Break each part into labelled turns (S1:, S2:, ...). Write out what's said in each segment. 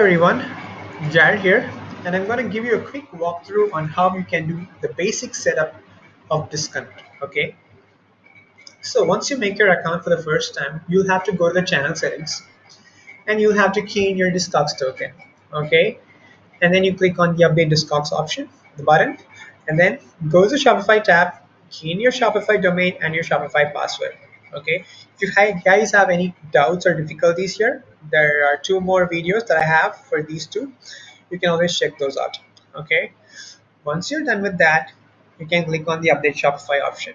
S1: Everyone, Jared here, and I'm going to give you a quick walkthrough on how you can do the basic setup of Disconnect. Okay, so once you make your account for the first time, you'll have to go to the channel settings and you'll have to key in your Discogs token. Okay, and then you click on the Update Discogs option, the button, and then go to the Shopify tab, key in your Shopify domain and your Shopify password. Okay, if you guys have any doubts or difficulties here, there are two more videos that I have for these two. You can always check those out. Okay, once you're done with that, you can click on the Update Shopify option.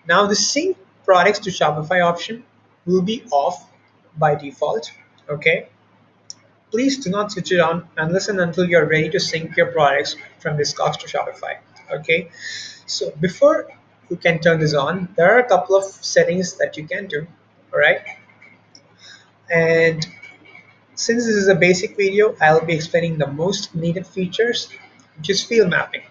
S1: Now the sync products to Shopify option will be off by default. Okay, please do not switch it on unless and until you're ready to sync your products from Discogs to Shopify. Okay, so before you can turn this on, there are a couple of settings that you can do. All right, and since this is a basic video, I'll be explaining the most needed features, which is field mapping,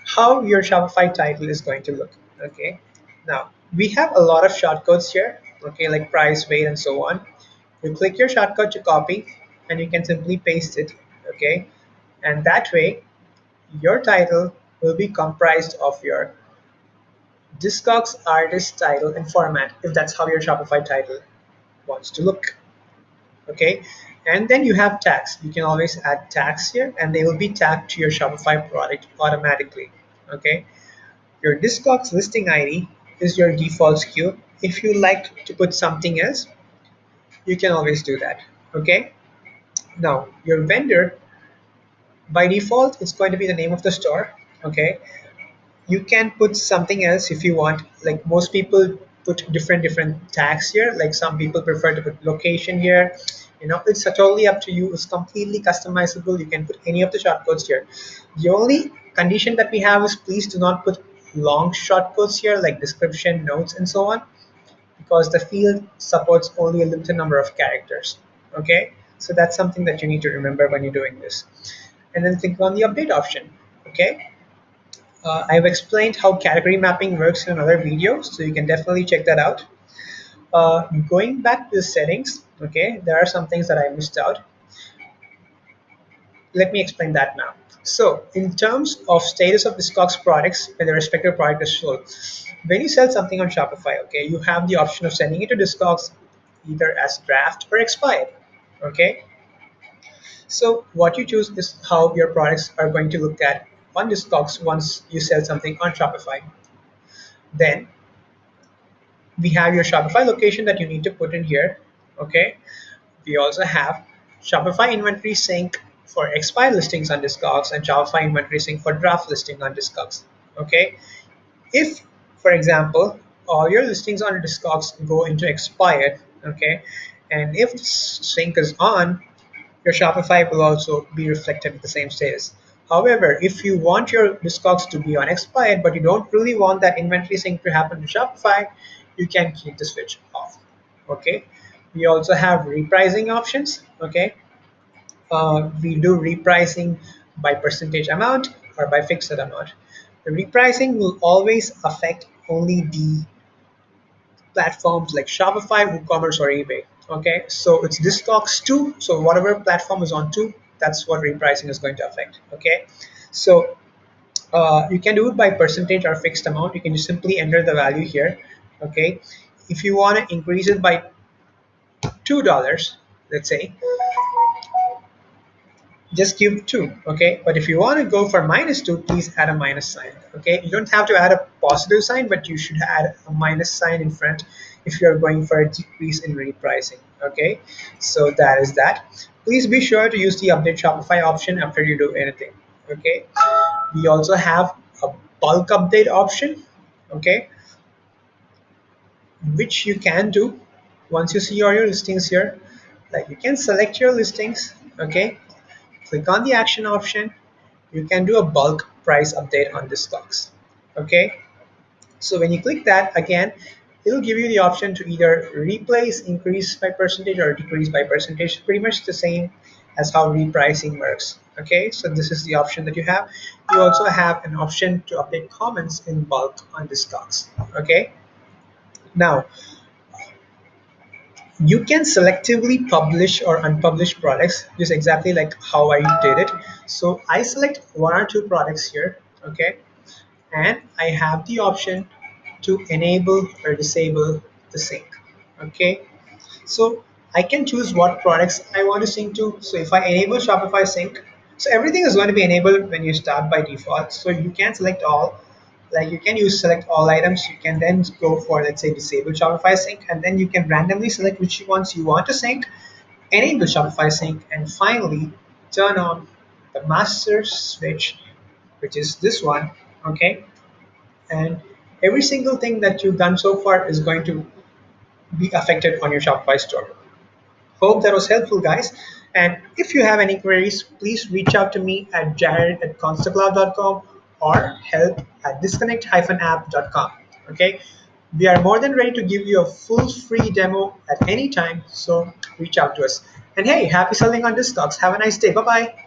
S1: how your Shopify title is going to look. Okay, now we have a lot of shortcodes here, okay, like price, weight, and so on. You click your shortcut to copy, and you can simply paste it. Okay, and that way your title will be comprised of your Discogs artist title and format, if that's how your Shopify title wants to look. Okay, and then you have tags. You can always add tags here and they will be tagged to your Shopify product automatically. Okay, your Discogs listing ID is your default SKU. If you like to put something else, you can always do that. Okay, now your vendor, by default it's going to be the name of the store. Okay, you can put something else if you want, like most people put different tags here, like some people prefer to put location here. It's totally up to you. It's completely customizable. You can put any of the shortcodes here. The only condition that we have is please do not put long shortcodes here like description, notes, and so on, because the field supports only a limited number of characters. Okay, so that's something that you need to remember when you're doing this. And then click on the update option. Okay, I've explained how category mapping works in another video, so you can definitely check that out. Going back to the settings, okay, there are some things that I missed out. Let me explain that now. So, in terms of status of Discogs products when the respective product is sold, when you sell something on Shopify, okay, you have the option of sending it to Discogs either as draft or expired. Okay, so what you choose is how your products are going to look at on Discogs once you sell something on Shopify. Then we have your Shopify location that you need to put in here. Okay, we also have Shopify inventory sync for expired listings on Discogs and Shopify inventory sync for draft listing on Discogs. Okay, if for example all your listings on Discogs go into expired, okay, and if sync is on, your Shopify will also be reflected with the same status. However, if you want your Discogs to be on expired, but you don't really want that inventory sync to happen to Shopify, you can keep the switch off. Okay. We also have repricing options. Okay. We do repricing by percentage amount or by fixed amount. The repricing will always affect only the platforms like Shopify, WooCommerce, or eBay. Okay, so it's Discogs 2. So whatever platform is on 2, that's what repricing is going to affect. Okay, so you can do it by percentage or fixed amount. You can just simply enter the value here. Okay, if you want to increase it by $2, let's say, just give 2. Okay, but if you want to go for -2, please add a minus sign. Okay, you don't have to add a positive sign, but you should add a minus sign in front if you're going for a decrease in repricing. Okay, so that is that. Please be sure to use the update Shopify option after you do anything. Okay, we also have a bulk update option. Okay, which you can do once you see all your listings here. Like you can select your listings. Okay, click on the action option. You can do a bulk price update on Discogs. Okay, so when you click that again, it'll give you the option to either replace, increase by percentage, or decrease by percentage. Pretty much the same as how repricing works. Okay, so this is the option that you have. You also have an option to update comments in bulk on Discogs. Okay, now You can selectively publish or unpublish products, just exactly like how I did it. So I select one or two products here, okay, and I have the option to enable or disable the sync, okay. So I can choose what products I want to sync to. So if I enable Shopify sync, so everything is going to be enabled when you start by default. So you can select all, like you can use select all items. You can then go for, let's say, disable Shopify sync, and then you can randomly select which ones you want to sync, enable Shopify sync, and finally turn on the master switch, which is this one, okay. And every single thing that you've done so far is going to be affected on your Shopify store. Hope that was helpful, guys. And if you have any queries, please reach out to me at jared@constacloud.com or help at disconnect-app.com. Okay, we are more than ready to give you a full free demo at any time, so reach out to us. And hey, happy selling on Discogs. Have a nice day. Bye bye.